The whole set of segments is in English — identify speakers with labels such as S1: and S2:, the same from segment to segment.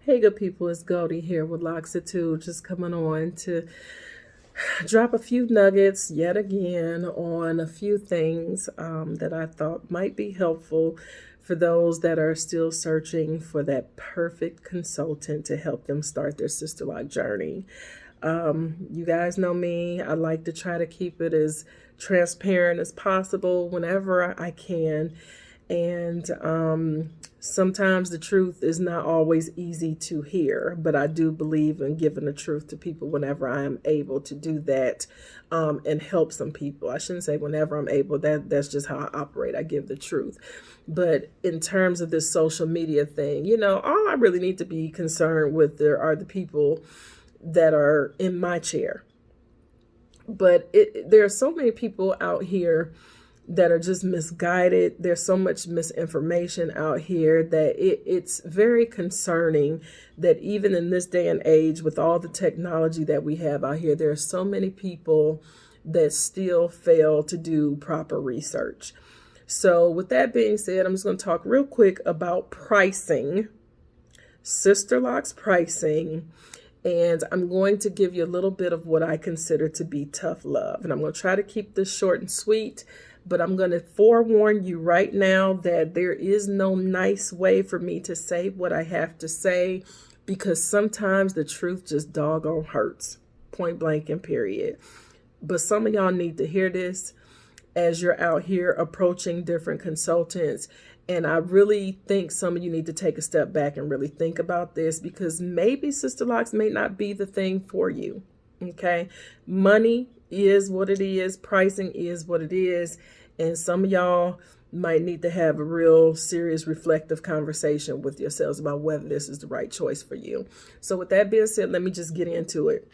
S1: Hey, good people, it's Goldie here with Loxitude, just coming on to drop a few nuggets yet again on a few things that I thought might be helpful for those that are still searching for that perfect consultant to help them start their Sisterlock journey. You guys know me, I like to try to keep it as transparent as possible whenever I can. And sometimes the truth is not always easy to hear, but I do believe in giving the truth to people whenever I am able to do that and help some people. I shouldn't say whenever I'm able, that's just how I operate. I give the truth. But in terms of this social media thing, all I really need to be concerned with are the people that are in my chair. But there are so many people out here that are just misguided. There's so much misinformation out here that it's very concerning that even in this day and age, with all the technology that we have out here, there are so many people that still fail to do proper research. So with that being said, I'm just going to talk real quick about pricing, Sisterlocks pricing. And I'm going to give you a little bit of what I consider to be tough love. And I'm going to try to keep this short and sweet, but I'm going to forewarn you right now that there is no nice way for me to say what I have to say, because sometimes the truth just doggone hurts, point blank and period. But some of y'all need to hear this as you're out here approaching different consultants. And I really think some of you need to take a step back and really think about this, because maybe Sisterlocks may not be the thing for you. Okay. Money is what it is. Pricing is what it is. And some of y'all might need to have a real serious reflective conversation with yourselves about whether this is the right choice for you. So with that being said, let me just get into it.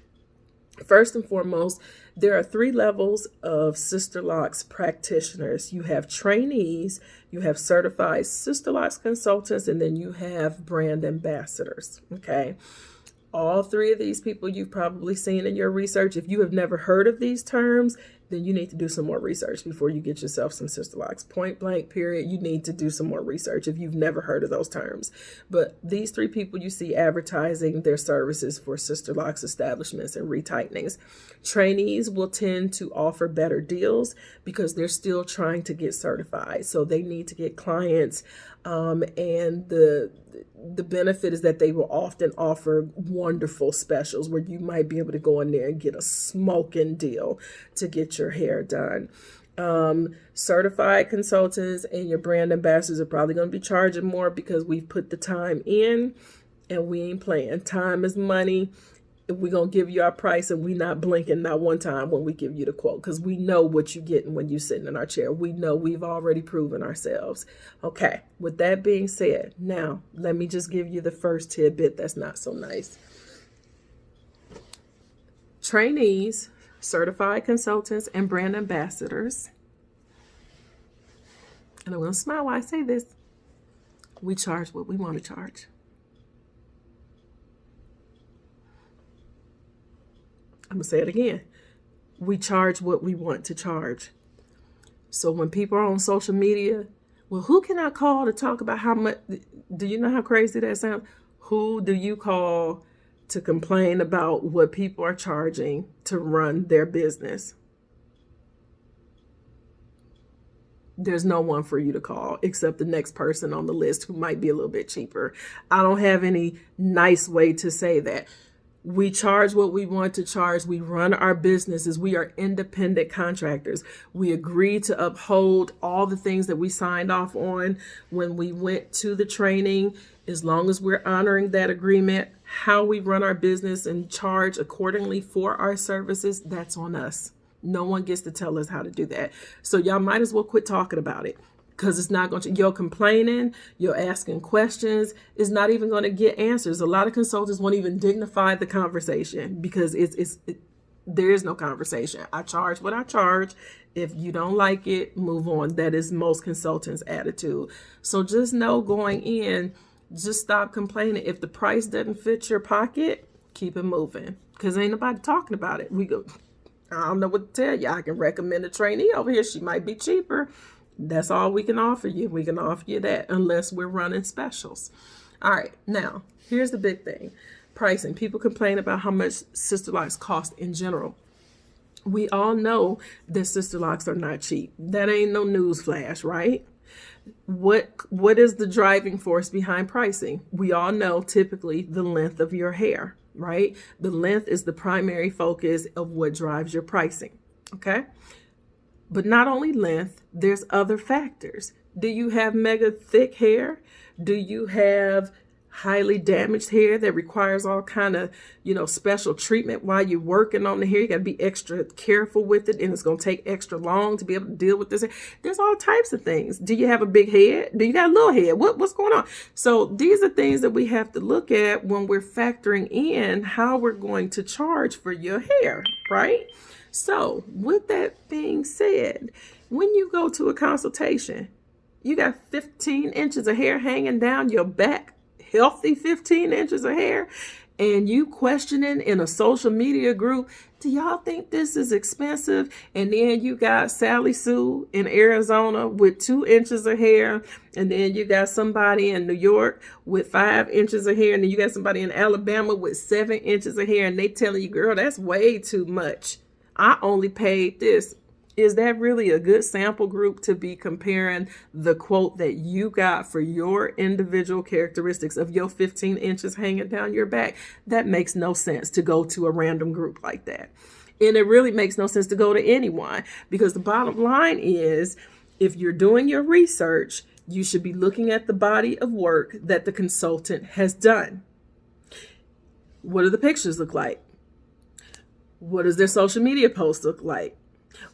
S1: First and foremost, there are 3 levels of Sisterlocks practitioners. You have trainees, you have certified Sisterlocks consultants, and then you have brand ambassadors. Okay. All 3 of these people you've probably seen in your research. If you have never heard of these terms, then you need to do some more research before you get yourself some Sisterlocks. Point blank, period. You need to do some more research if you've never heard of those terms. But these 3 people you see advertising their services for Sisterlocks establishments and retightenings. Trainees will tend to offer better deals because they're still trying to get certified. So they need to get clients, and the benefit is that they will often offer wonderful specials where you might be able to go in there and get a smoking deal to get your hair done. Certified consultants and your brand ambassadors are probably going to be charging more because we've put the time in and we ain't playing. Time is money. We're going to give you our price and we not blinking not one time when we give you the quote, because we know what you're getting when you're sitting in our chair. We know we've already proven ourselves. Okay, with that being said, now let me just give you the first tidbit that's not so nice. Trainees, certified consultants, and brand ambassadors, and I'm going to smile while I say this, we charge what we want to charge. I'm going to say it again. We charge what we want to charge. So when people are on social media, well, who can I call to talk about how much? Do you know how crazy that sounds? Who do you call to complain about what people are charging to run their business? There's no one for you to call except the next person on the list who might be a little bit cheaper. I don't have any nice way to say that. We charge what we want to charge. We run our businesses. We are independent contractors. We agree to uphold all the things that we signed off on when we went to the training. As long as we're honoring that agreement, how we run our business and charge accordingly for our services, that's on us. No one gets to tell us how to do that. So y'all might as well quit talking about it. Because it's not going to, you're complaining, you're asking questions, it's not even going to get answers. A lot of consultants won't even dignify the conversation because there is no conversation. I charge what I charge. If you don't like it, move on. That is most consultants' attitude. So just know going in, just stop complaining. If the price doesn't fit your pocket, keep it moving. Because ain't nobody talking about it. I don't know what to tell you. I can recommend a trainee over here. She might be cheaper. That's all we can offer you. We can offer you that unless we're running specials. All right, now here's the big thing. Pricing. People complain about how much Sisterlocks cost in general. We all know that Sisterlocks are not cheap. That ain't no news flash, right? What is the driving force behind pricing? We all know typically the length of your hair, right? The length is the primary focus of what drives your pricing, okay? But not only length, there's other factors. Do you have mega thick hair? Do you have highly damaged hair that requires all kind of, special treatment while you're working on the hair? You got to be extra careful with it, and it's going to take extra long to be able to deal with this. There's all types of things. Do you have a big head? Do you got a little head? What's going on? So these are things that we have to look at when we're factoring in how we're going to charge for your hair, right? So with that being said, when you go to a consultation, you got 15 inches of hair hanging down your back, healthy 15 inches of hair, and you questioning in a social media group, do y'all think this is expensive? And then you got Sally Sue in Arizona with 2 inches of hair, and then you got somebody in New York with 5 inches of hair, and then you got somebody in Alabama with 7 inches of hair, and they telling you, girl, that's way too much. I only paid this. Is that really a good sample group to be comparing the quote that you got for your individual characteristics of your 15 inches hanging down your back? That makes no sense to go to a random group like that. And it really makes no sense to go to anyone, because the bottom line is, if you're doing your research, you should be looking at the body of work that the consultant has done. What do the pictures look like? What does their social media posts look like?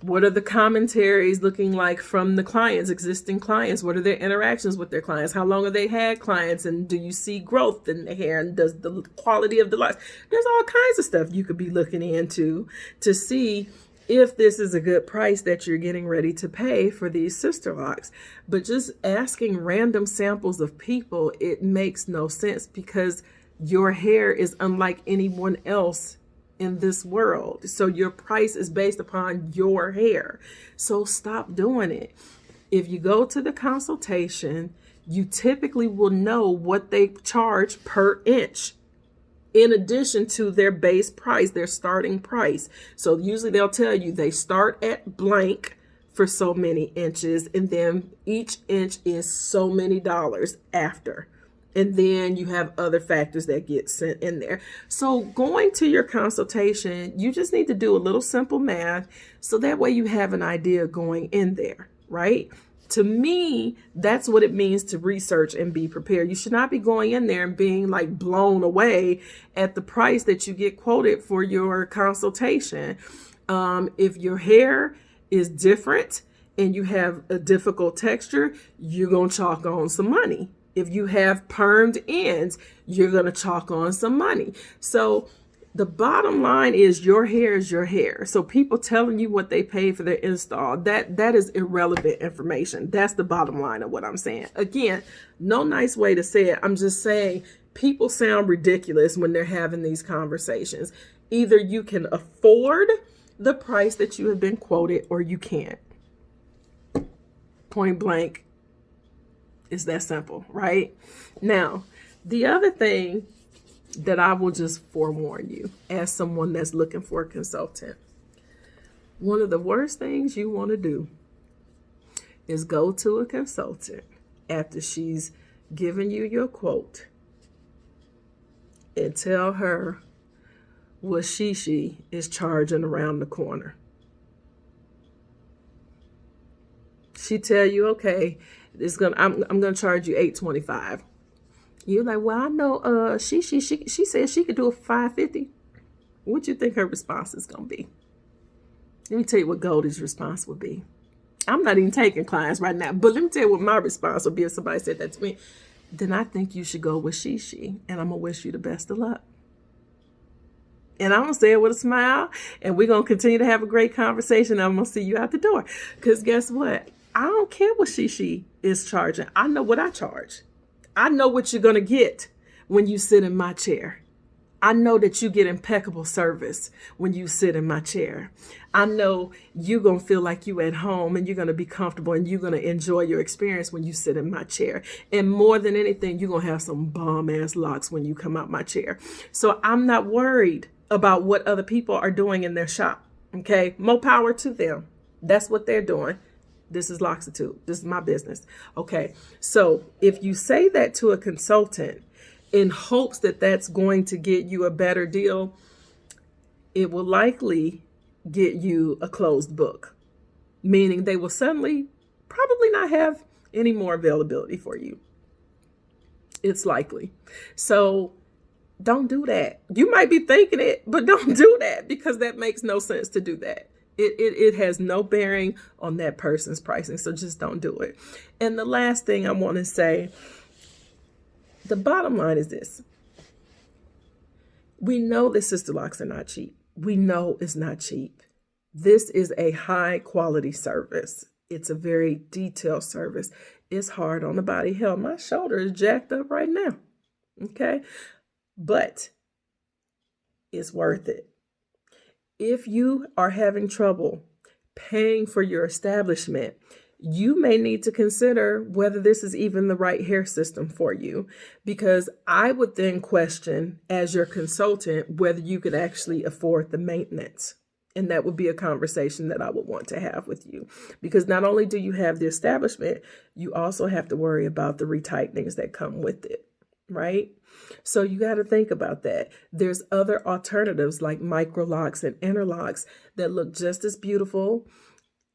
S1: What are the commentaries looking like from the clients, existing clients? What are their interactions with their clients? How long have they had clients? And do you see growth in the hair? And does the quality of the locks? There's all kinds of stuff you could be looking into to see if this is a good price that you're getting ready to pay for these Sisterlocks. But just asking random samples of people, it makes no sense, because your hair is unlike anyone else in this world. So your price is based upon your hair. So stop doing it. If you go to the consultation, you typically will know what they charge per inch, in addition to their base price, their starting price. So usually they'll tell you they start at blank for so many inches, and then each inch is so many dollars after. And then you have other factors that get sent in there. So going to your consultation, you just need to do a little simple math, so that way you have an idea going in there, right? To me, that's what it means to research and be prepared. You should not be going in there and being like blown away at the price that you get quoted for your consultation. If your hair is different and you have a difficult texture, you're going to chalk on some money. If you have permed ends, you're going to chalk on some money. So the bottom line is, your hair is your hair. So people telling you what they paid for their install, that is irrelevant information. That's the bottom line of what I'm saying. Again, no nice way to say it. I'm just saying people sound ridiculous when they're having these conversations. Either you can afford the price that you have been quoted, or you can't. Point blank. It's that simple, right? Now, the other thing that I will just forewarn you, as someone that's looking for a consultant, one of the worst things you want to do is go to a consultant after she's given you your quote and tell her what she is charging around the corner. She tell you, okay, I'm gonna charge you $825. You're like, well, I know she said she could do it for $550. What you think her response is gonna be? Let me tell you what Goldie's response would be. I'm not even taking clients right now, but let me tell you what my response would be if somebody said that to me. Then I think you should go with she, and I'm gonna wish you the best of luck. And I'm gonna say it with a smile, and we're gonna continue to have a great conversation. I'm gonna see you out the door, because guess what? I don't care what she is charging. I know what I charge. I know what you're going to get when you sit in my chair. I know that you get impeccable service when you sit in my chair. I know you're going to feel like you at home and you're going to be comfortable and you're going to enjoy your experience when you sit in my chair. And more than anything, you're going to have some bomb ass locks when you come out my chair. So I'm not worried about what other people are doing in their shop. Okay. More power to them. That's what they're doing. This is Loxitude. This is my business. Okay. So if you say that to a consultant in hopes that that's going to get you a better deal, it will likely get you a closed book, meaning they will suddenly probably not have any more availability for you. It's likely. So don't do that. You might be thinking it, but don't do that, because that makes no sense to do that. It has no bearing on that person's pricing. So just don't do it. And the last thing I want to say, the bottom line is this. We know that Sisterlocks are not cheap. We know it's not cheap. This is a high quality service. It's a very detailed service. It's hard on the body. Hell, my shoulder is jacked up right now. Okay. But it's worth it. If you are having trouble paying for your establishment, you may need to consider whether this is even the right hair system for you, because I would then question, as your consultant, whether you could actually afford the maintenance. And that would be a conversation that I would want to have with you, because not only do you have the establishment, you also have to worry about the retightenings that come with it, right? So you got to think about that. There's other alternatives like micro locks and interlocks that look just as beautiful,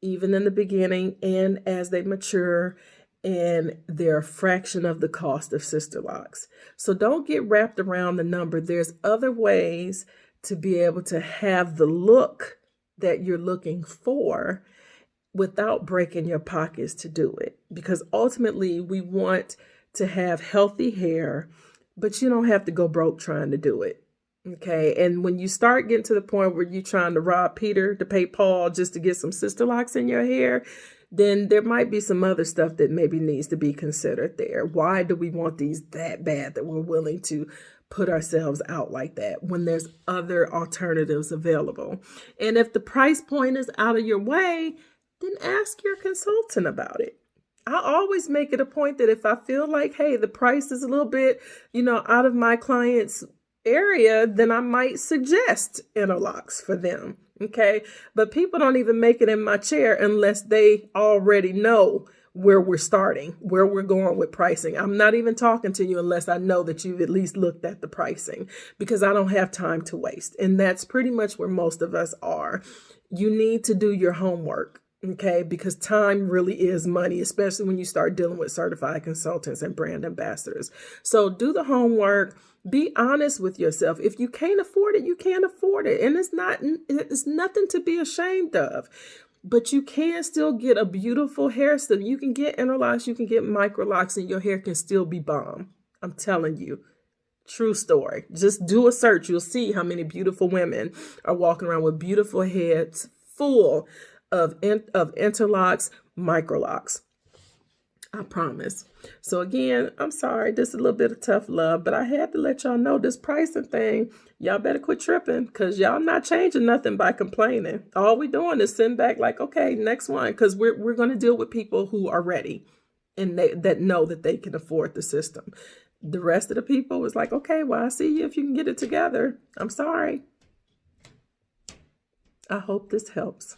S1: even in the beginning and as they mature, and they're a fraction of the cost of Sisterlocks. So don't get wrapped around the number. There's other ways to be able to have the look that you're looking for without breaking your pockets to do it. Because ultimately we want to have healthy hair, but you don't have to go broke trying to do it. Okay. And when you start getting to the point where you're trying to rob Peter to pay Paul just to get some Sisterlocks in your hair, then there might be some other stuff that maybe needs to be considered there. Why do we want these that bad that we're willing to put ourselves out like that when there's other alternatives available? And if the price point is out of your way, then ask your consultant about it. I always make it a point that if I feel like, hey, the price is a little bit, out of my client's area, then I might suggest interlocks for them. Okay. But people don't even make it in my chair unless they already know where we're starting, where we're going with pricing. I'm not even talking to you unless I know that you've at least looked at the pricing, because I don't have time to waste. And that's pretty much where most of us are. You need to do your homework. Okay, because time really is money, especially when you start dealing with certified consultants and brand ambassadors. So do the homework. Be honest with yourself. If you can't afford it, you can't afford it. And it's nothing to be ashamed of. But you can still get a beautiful hair system. You can get interlocks, you can get micro locks, and your hair can still be bomb. I'm telling you. True story. Just do a search. You'll see how many beautiful women are walking around with beautiful heads full of interlocks, micro locks. I promise. So again, I'm sorry, this is a little bit of tough love, but I had to let y'all know this pricing thing. Y'all better quit tripping, because y'all not changing nothing by complaining. All we doing is sitting back like, okay, next one, because we're going to deal with people who are ready and that know that they can afford the system. The rest of the people was like, okay, well, I see you if you can get it together. I'm sorry. I hope this helps.